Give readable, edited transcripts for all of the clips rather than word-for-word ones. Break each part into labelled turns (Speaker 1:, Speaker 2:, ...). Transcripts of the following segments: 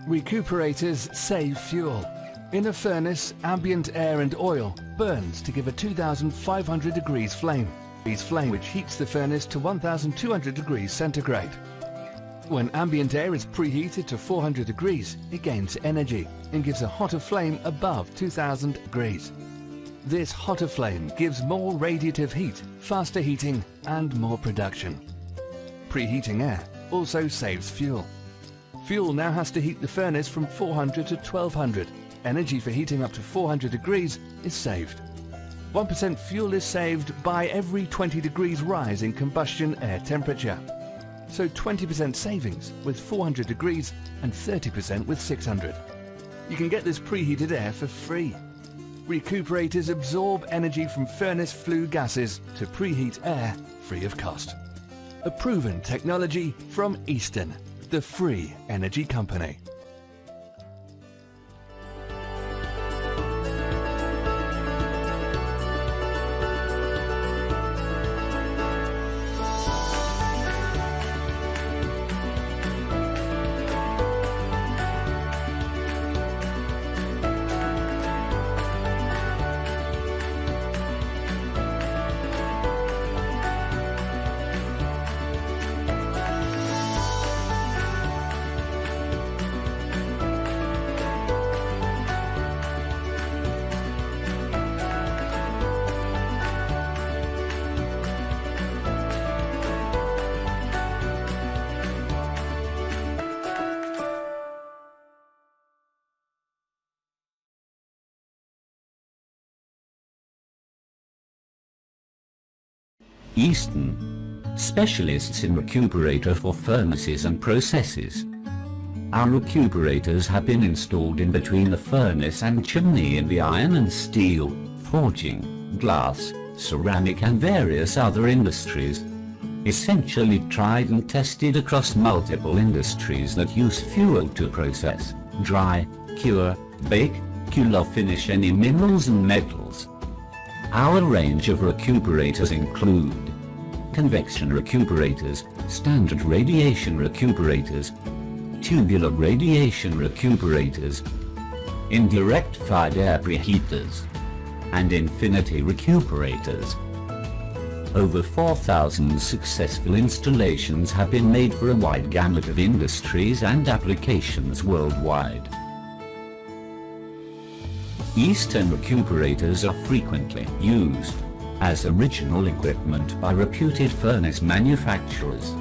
Speaker 1: Recuperators save fuel. In a furnace, ambient air and oil burns to give a 2500 degrees flame. Which heats the furnace to 1200 degrees centigrade. When ambient air is preheated to 400 degrees, it gains energy and gives a hotter flame above 2000 degrees. This hotter flame gives more radiative heat, faster heating and more production. Preheating air also saves fuel. Fuel now has to heat the furnace from 400 to 1200. Energy for heating up to 400 degrees is saved. 1% fuel is saved by every 20 degrees rise in combustion air temperature. So 20% savings with 400 degrees and 30% with 600. You can get this preheated air for free. Recuperators absorb energy from furnace flue gases to preheat air free of cost. A proven technology from Eastern, the free energy company.
Speaker 2: Eastern, specialists in recuperator for furnaces and processes. Our recuperators have been installed in between the furnace and chimney in the iron and steel, forging, glass, ceramic and various other industries. Essentially tried and tested across multiple industries that use fuel to process, dry, cure, bake, cool or finish any minerals and metals. Our range of recuperators include convection recuperators, standard radiation recuperators, tubular radiation recuperators, indirect fired air preheaters, and infinity recuperators. Over 4,000 successful installations have been made for a wide gamut of industries and applications worldwide. Eastern recuperators are frequently used as original equipment by reputed furnace manufacturers.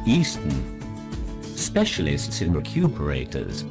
Speaker 2: Eastern, specialists in recuperators.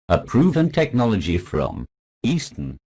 Speaker 2: a proven technology from Easton.